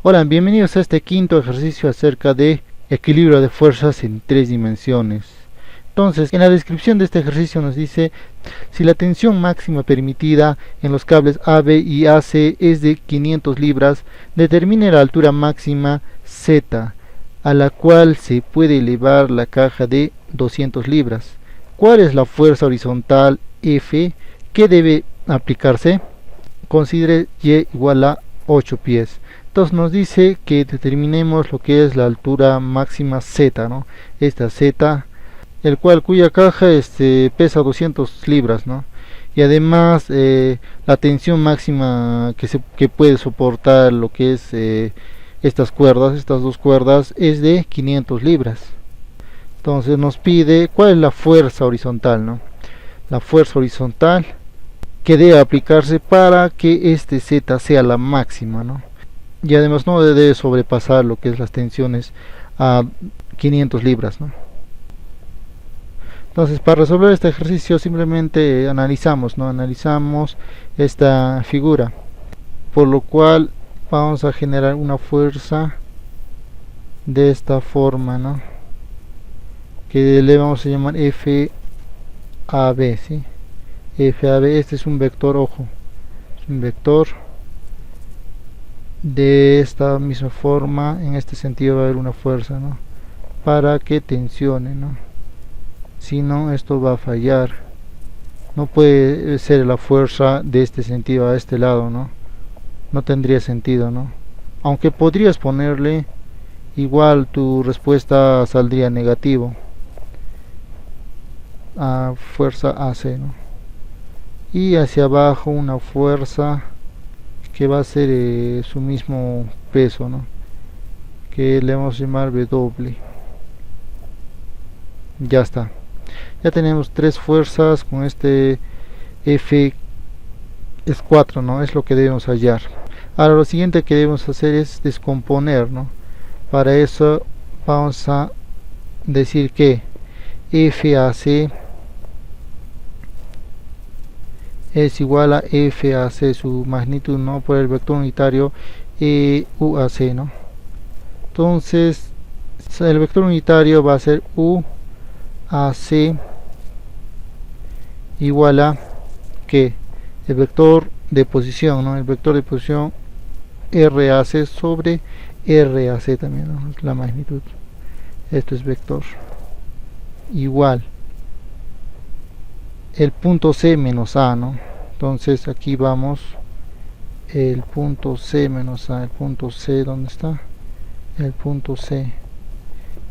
Hola, bienvenidos a este quinto ejercicio acerca de equilibrio de fuerzas en tres dimensiones. Entonces, en la descripción de este ejercicio nos dice: si la tensión máxima permitida en los cables AB y AC es de 500 libras, determine la altura máxima Z, a la cual se puede elevar la caja de 200 libras. ¿Cuál es la fuerza horizontal F que debe aplicarse? Considere Y igual a 8 pies. Entonces nos dice que determinemos lo que es la altura máxima Z, ¿no? Esta Z, cuya caja pesa 200 libras, ¿no? Y además la tensión máxima que puede soportar lo que es estas dos cuerdas es de 500 libras. Entonces nos pide cuál es la fuerza horizontal, ¿no? La fuerza horizontal que debe aplicarse para que este Z sea la máxima, ¿no? Y además no debe sobrepasar lo que es las tensiones a 500 libras, ¿no? Entonces, para resolver este ejercicio simplemente analizamos, ¿no? Analizamos esta figura, por lo cual vamos a generar una fuerza de esta forma, ¿no? Que le vamos a llamar FAB, ¿sí? FAB, este es un vector, ojo, es un vector de esta misma forma. En este sentido va a haber una fuerza, ¿no? Para que tensione, ¿no? Si no, esto va a fallar. No puede ser la fuerza de este sentido a este lado, ¿no? No tendría sentido, ¿no? Aunque podrías ponerle, igual tu respuesta saldría negativo a fuerza AC, ¿no? Y hacia abajo una fuerza que va a ser su mismo peso, ¿no? Que le vamos a llamar W. Ya está. Ya tenemos tres fuerzas con este F es 4, ¿no? Es lo que debemos hallar. Ahora lo siguiente que debemos hacer es descomponer, ¿no? Para eso vamos a decir que FAC es igual a FAC, su magnitud, ¿no? Por el vector unitario UAC, ¿no? Entonces el vector unitario va a ser UAC igual a que el vector de posición, ¿no? El vector de posición RAC sobre RAC también, ¿no? Es la magnitud. Esto es vector igual el punto C menos A, ¿no? Entonces aquí vamos el punto C menos A, el punto C, ¿dónde está? El punto C,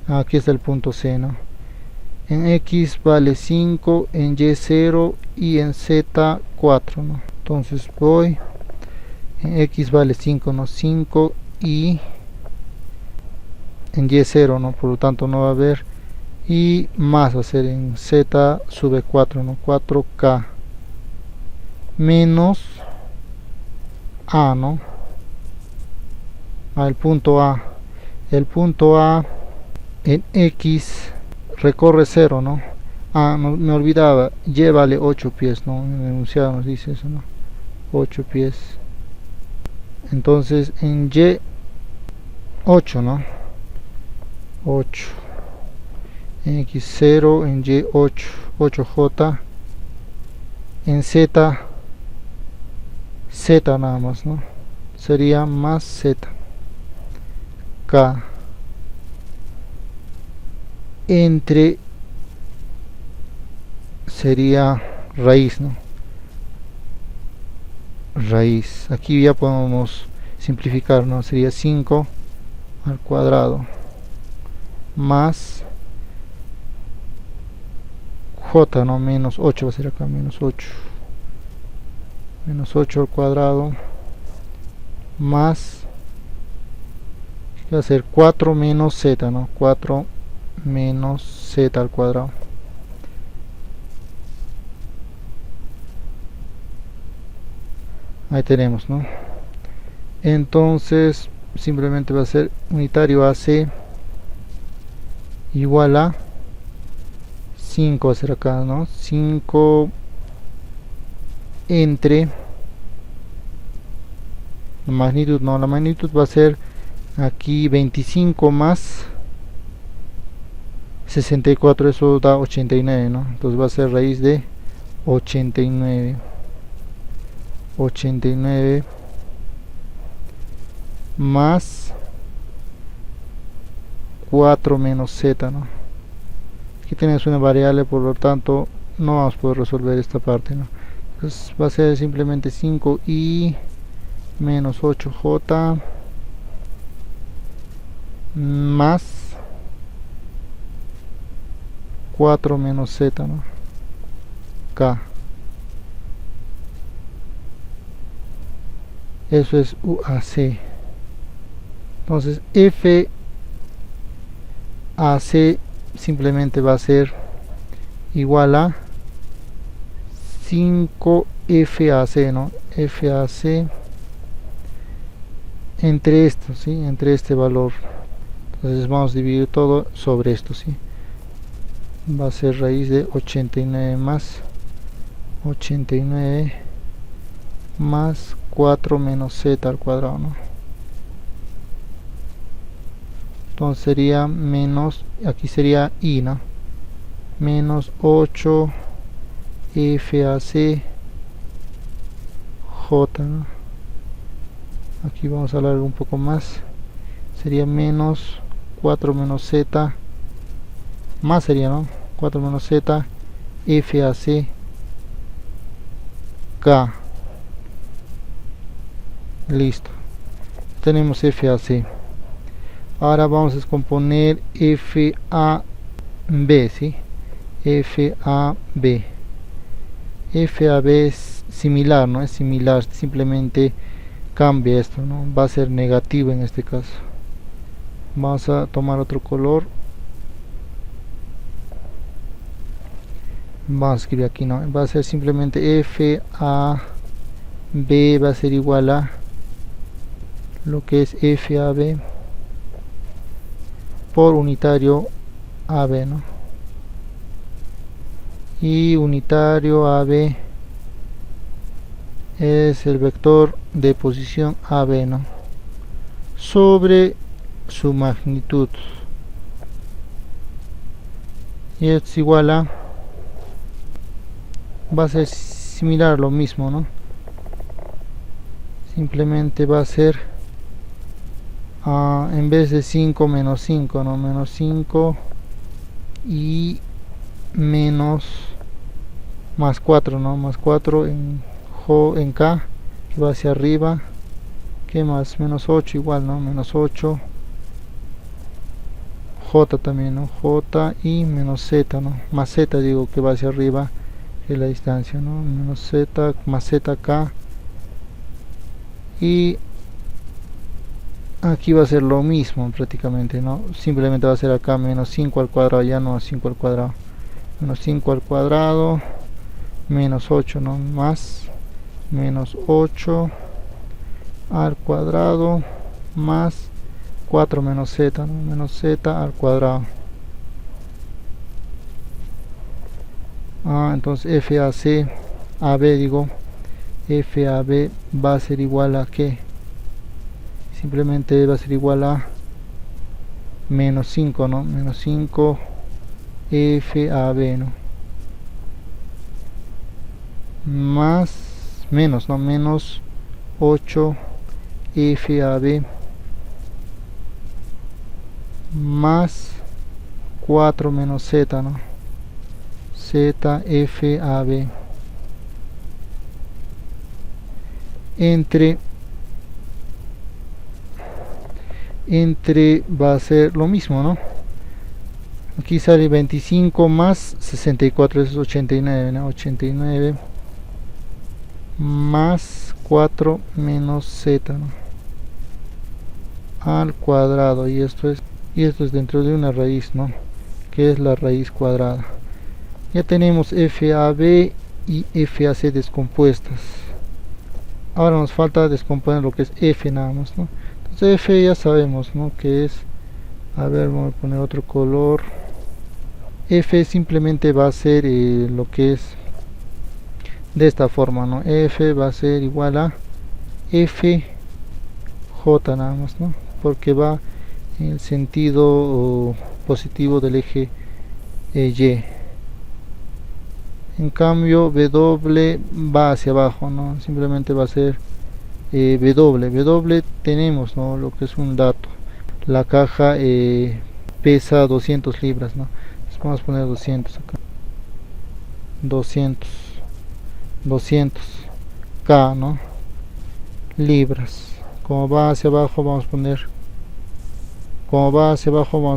aquí está el punto C, ¿no? En X vale 5, en Y 0 y en Z 4, ¿no? Entonces voy, en X vale 5, ¿no? 5 y en Y 0, ¿no? Por lo tanto no va a haber, y más va a ser en Z sube 4, ¿no? 4K menos A, ¿no? Al punto A. El punto A en X recorre 0, ¿no? Ah, no, me olvidaba, Y vale 8 pies, ¿no? En el enunciado nos dice eso, ¿no? 8 pies. Entonces en Y 8, ¿no? 8. En X 0, en Y 8, 8J. En Z, Z nada más, ¿no? Sería más Z. K. Entre sería raíz, ¿no? Raíz. Aquí ya podemos simplificar, ¿no? Sería 5 al cuadrado más J, ¿no? Menos 8 va a ser acá, menos 8. Menos 8 al cuadrado más, va a ser 4 menos Z, ¿no? 4 menos Z al cuadrado. Ahí tenemos, ¿no? Entonces simplemente va a ser unitario AC igual a 5, va a ser acá, ¿no? 5 entre La magnitud no, la magnitud va a ser aquí 25 más 64, eso da 89, ¿no? Entonces va a ser raíz de 89 más 4 menos z, ¿no? Aquí tenemos una variable, por lo tanto no vamos a poder resolver esta parte, ¿no? Entonces va a ser simplemente 5i menos 8j más 4 menos z, ¿no? K. Eso es UAC. Entonces FAC simplemente va a ser igual a 5FAC, ¿no? FAC entre esto, ¿sí? Entre este valor. Entonces vamos a dividir todo sobre esto, ¿sí? Va a ser raíz de 89 más 89 más 4 menos z al cuadrado, ¿no? Entonces sería menos, aquí sería i, ¿no? Menos 8 FAC J, ¿no? Aquí vamos a alargar un poco más, sería menos 4 menos z, más sería, ¿no? 4 menos z FAC K. Listo, tenemos FAC. Ahora vamos a descomponer FAB, ¿sí? FAB. FAB es similar, ¿no? Es similar, simplemente cambia esto, ¿no? Va a ser negativo en este caso. Vamos a tomar otro color. Vamos a escribir aquí, ¿no? Va a ser simplemente FAB va a ser igual a lo que es FAB por unitario AB, ¿no? Y unitario AB es el vector de posición AB, ¿no? Sobre su magnitud, y es igual a, va a ser similar, lo mismo, ¿no? Simplemente va a ser en vez de 5 menos 5, ¿no? Menos 5 y menos más 4, ¿no? Más 4 en K, que va hacia arriba. ¿Qué más? Menos 8 igual, ¿no? Menos 8 J también, ¿no? J y menos Z, ¿no? Más Z, digo, que va hacia arriba, que es la distancia, ¿no? Menos Z más Z K. Y aquí va a ser lo mismo prácticamente, ¿no? Simplemente va a ser acá menos 5 al cuadrado, ya no 5 al cuadrado. Menos 5 al cuadrado, menos 8, ¿no? Más menos 8 al cuadrado más 4 menos z, ¿no? Menos z al cuadrado. Entonces FAC, AB digo, FAB va a ser igual a ¿qué? Simplemente va a ser igual a menos 5, ¿no? Menos 5 FAB, ¿no? Más, menos, ¿no? Menos 8 FAB más 4 menos z, ¿no? ZFAB entre va a ser lo mismo, ¿no? Aquí sale 25 más 64, eso es 89, ¿no? 89 más 4 menos z, ¿no? Al cuadrado, y esto es dentro de una raíz, ¿no? Que es la raíz cuadrada. Ya tenemos FAB y FAC descompuestas. Ahora nos falta descomponer lo que es F nada más, ¿no? Entonces F ya sabemos, ¿no? Que es, a ver, vamos a poner otro color. F simplemente va a ser lo que es de esta forma, ¿no? F va a ser igual a F J nada más, ¿no? Porque va en el sentido positivo del eje Y. En cambio W va hacia abajo, ¿no? Simplemente va a ser W tenemos, ¿no? Lo que es un dato. La caja pesa 200 libras, ¿no? Entonces vamos a poner 200 acá. 200 K, ¿no? Libras. Como va hacia abajo vamos a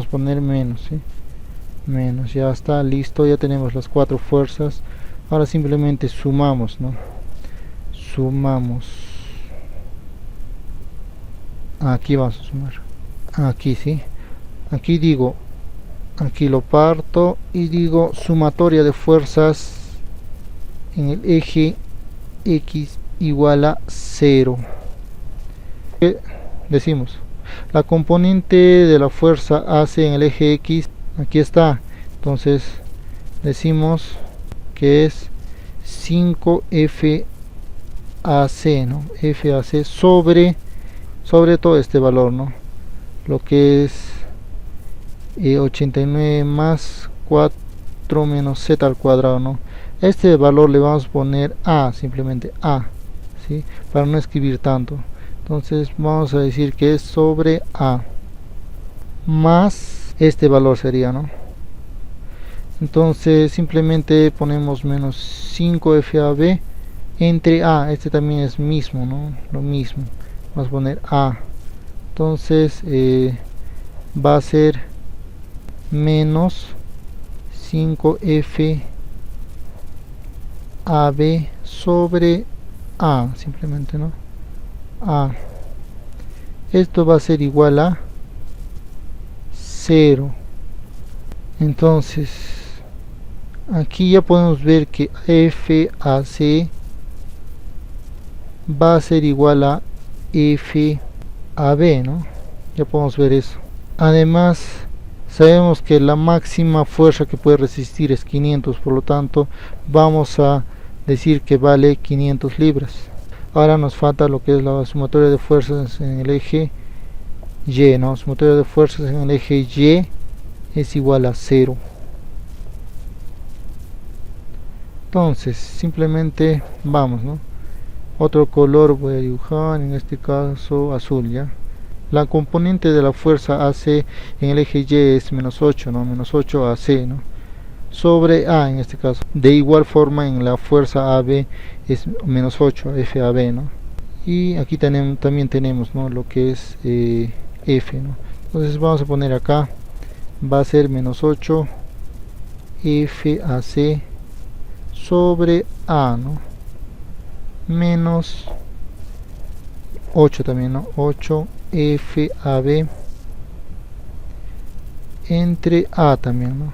poner menos, ¿sí? Menos, ya está listo, ya tenemos las 4 fuerzas. Ahora simplemente sumamos, ¿no? Sumamos. Aquí vamos a sumar. Aquí, sí. Aquí digo, aquí lo parto y digo sumatoria de fuerzas en el eje X igual a 0. ¿Qué decimos? La componente de la fuerza AC en el eje X, aquí está. Entonces decimos que es 5FAC, ¿no? FAC sobre todo este valor, ¿no? Lo que es 89 más 4 menos z al cuadrado, ¿no? Este valor le vamos a poner A, simplemente A, ¿sí? Para no escribir tanto. Entonces vamos a decir que es sobre A más este valor sería, ¿no? Entonces simplemente ponemos menos 5FAB entre A, este también es mismo, ¿no? Lo mismo, vamos a poner A. Entonces va a ser menos 5FAB sobre A, simplemente, ¿no? A. Esto va a ser igual a 0. Entonces aquí ya podemos ver que FAC va a ser igual a FAB, ¿no? Ya podemos ver eso. Además sabemos que la máxima fuerza que puede resistir es 500, por lo tanto vamos a decir que vale 500 libras. Ahora nos falta lo que es la sumatoria de fuerzas en el eje Y, ¿no? Sumatoria de fuerzas en el eje Y es igual a 0. Entonces simplemente vamos, ¿no? Otro color voy a dibujar, en este caso azul, ya. La componente de la fuerza AC en el eje Y es menos 8, ¿no? Menos 8 AC, ¿no? Sobre A en este caso. De igual forma en la fuerza AB es menos 8 FAB, ¿no? Y aquí también tenemos, ¿no? Lo que es F, ¿no? Entonces vamos a poner acá, va a ser menos 8 FAC sobre A, ¿no? Menos 8 también, ¿no? 8 FAB entre A también, ¿no?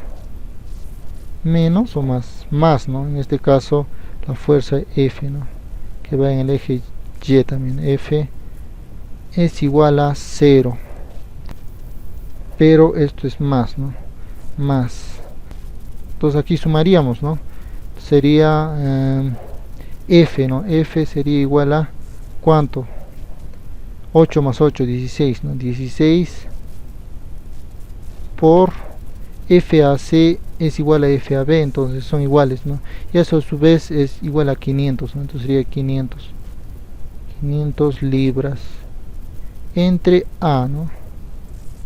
Menos o más, ¿no? En este caso la fuerza F, ¿no? Que va en el eje Y también. F es igual a 0, pero esto es más, ¿no? Más. Entonces aquí sumaríamos, ¿no? Sería F, ¿no? F sería igual a ¿cuánto? 8 más 8, 16, ¿no? 16 por FAC es igual a FAB, entonces son iguales, ¿no? Y eso a su vez es igual a 500, ¿no? Entonces sería 500 libras entre A, ¿no?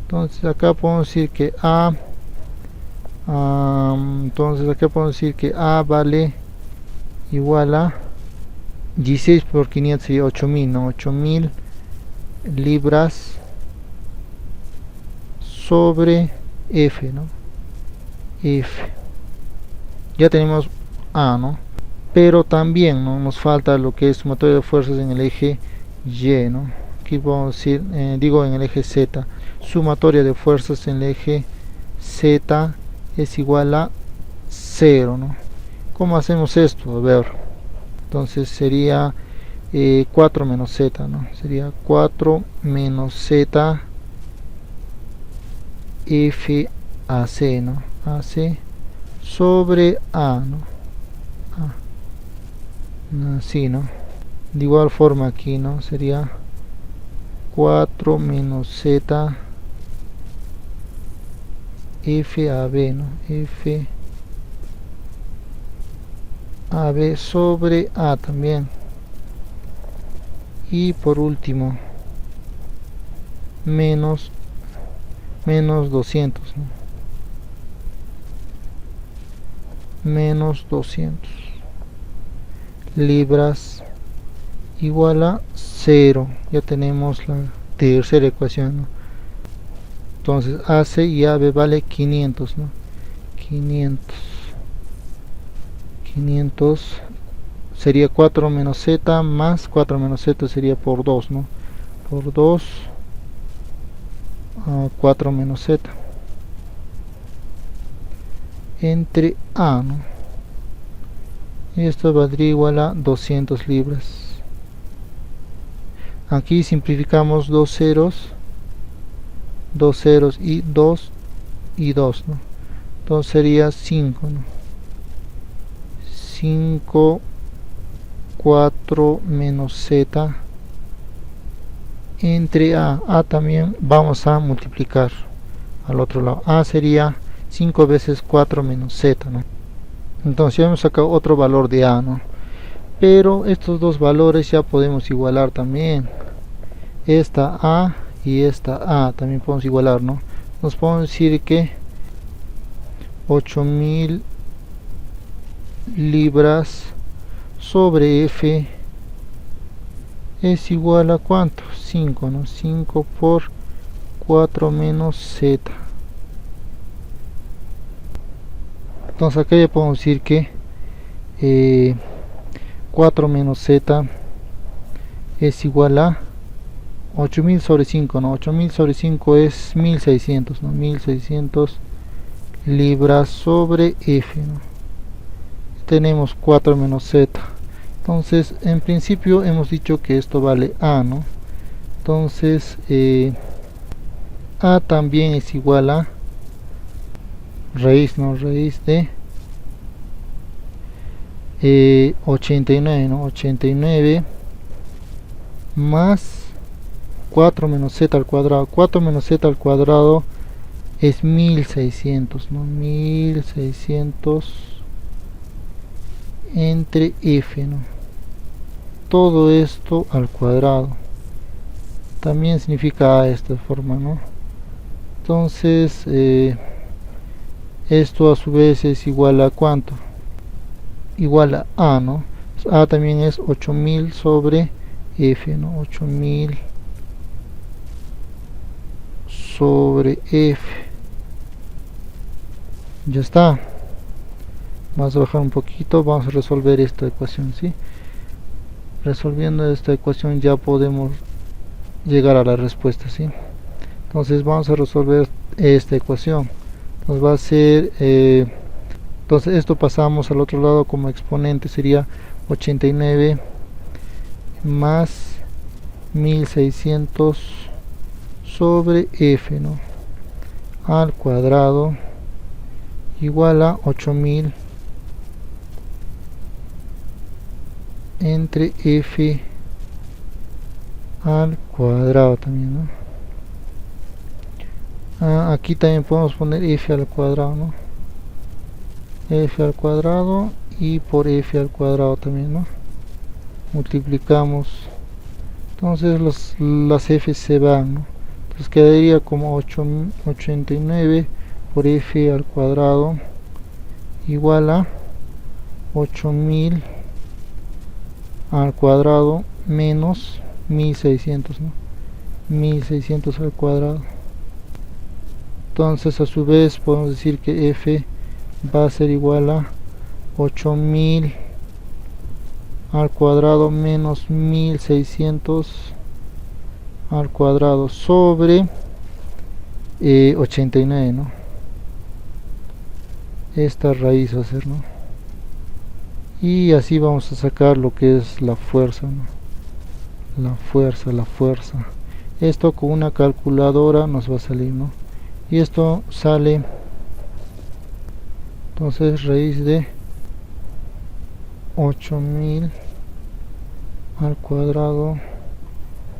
Entonces acá podemos decir que A vale igual a 16 por 500 sería 8000, ¿no? 8000 libras sobre F, ¿no? F. Ya tenemos A, ¿no? Pero también, ¿no? Nos falta lo que es sumatoria de fuerzas en el eje Y, ¿no? Aquí vamos a decir, digo en el eje Z. Sumatoria de fuerzas en el eje Z es igual a 0, ¿no? ¿Cómo hacemos esto? A ver. Entonces sería 4 menos Z, ¿no? Sería 4 menos Z FAC, ¿no? AC sobre A, ¿no? Así, ¿no? De igual forma aquí, ¿no? Sería 4 menos z FAB, ¿no? FAB sobre A también. Y por último menos 200, ¿no? Menos 200 libras igual a 0. Ya tenemos la tercera ecuación, ¿no? Entonces AC y AB vale 500, ¿no? 500 sería 4 menos z más 4 menos z sería por 2, ¿no? Por 2 a 4 menos z entre A, ¿no? Y esto valdría igual a 200 libras. Aquí simplificamos dos ceros y 2 y 2, ¿no? Entonces sería 5, ¿no? 5 4 menos z entre A también vamos a multiplicar al otro lado. A sería 5 veces 4 menos z, ¿no? Entonces ya hemos sacado otro valor de A, ¿no? Pero estos dos valores ya podemos igualar también. Esta A y esta A también podemos igualar, ¿no? Nos podemos decir que 8000 libras sobre F es igual a ¿cuánto? 5, ¿no? 5 por 4 menos z. Entonces acá ya podemos decir que 4 menos z es igual a 8000 sobre 5, ¿no? 8000 sobre 5 es 1600, ¿no? 1600 libras sobre F, ¿no? Tenemos 4 menos z. Entonces en principio hemos dicho que esto vale A, ¿no? Entonces A también es igual a raíz, ¿no? Raíz de 89, ¿no? 89 más 4 menos z al cuadrado. 4 menos z al cuadrado es 1600, ¿no? 1600 entre F, ¿no? Todo esto al cuadrado. También significa A esta forma, ¿no? Entonces esto a su vez es igual a ¿cuánto? Igual a A, ¿no? A también es 8000 sobre F, ¿no? 8000 sobre F. Ya está. Vamos a bajar un poquito, vamos a resolver esta ecuación, ¿sí? Resolviendo esta ecuación ya podemos llegar a la respuesta, ¿sí? Entonces vamos a resolver esta ecuación. Nos va a ser entonces esto pasamos al otro lado como exponente, sería 89 más 1600 sobre F, ¿no? Al cuadrado igual a 8000 entre F al cuadrado también, ¿no? Aquí también podemos poner F al cuadrado, ¿no? F al cuadrado y por F al cuadrado también, ¿no? Multiplicamos, entonces las F se van, ¿no? Entonces quedaría como 89 por F al cuadrado igual a 8000 al cuadrado menos 1600, ¿no? 1600 al cuadrado. Entonces a su vez podemos decir que F va a ser igual a 8000 al cuadrado menos 1600 al cuadrado sobre 89, ¿no? Esta raíz va a ser, ¿no? Y así vamos a sacar lo que es la fuerza, ¿no? La fuerza. Esto con una calculadora nos va a salir, ¿no? Y esto sale, entonces raíz de 8000 al cuadrado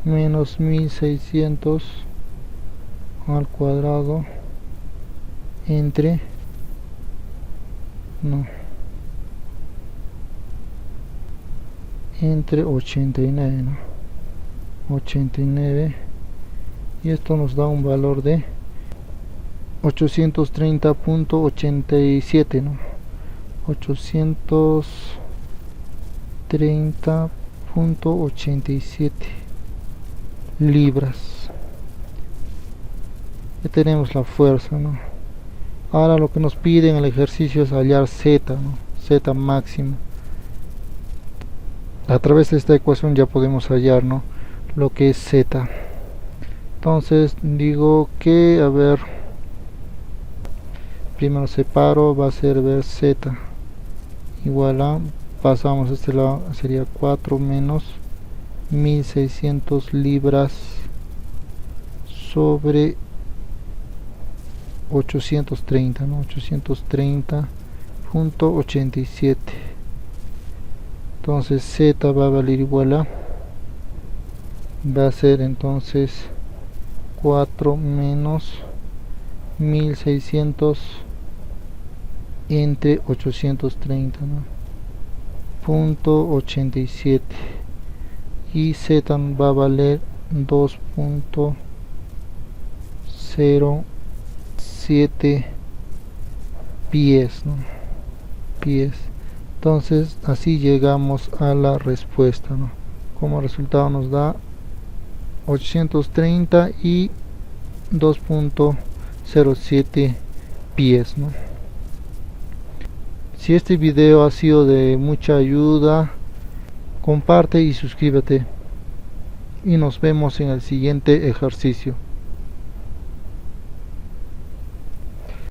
menos 1600 al cuadrado entre entre 89, ¿no? 89, y esto nos da un valor de 830.87, ¿no? 830.87 libras. Ya tenemos la fuerza, ¿no? Ahora lo que nos pide en el ejercicio es hallar Z, ¿no? Z máximo. A través de esta ecuación ya podemos hallar, ¿no?, lo que es Z. Entonces digo que, a ver, primero separo, va a ser ver Z igual a, pasamos a este lado, sería 4 menos 1600 libras sobre 830, ¿no? 830.87. entonces Z va a valer igual a, va a ser entonces 4 menos 1600 entre 830, ¿no?, punto 87, y Z va a valer 2.07 pies, ¿no?, pies. Entonces así llegamos a la respuesta, ¿no? Como resultado nos da 830 y 2.07 pies, ¿no? Si este video ha sido de mucha ayuda, comparte y suscríbete, y nos vemos en el siguiente ejercicio.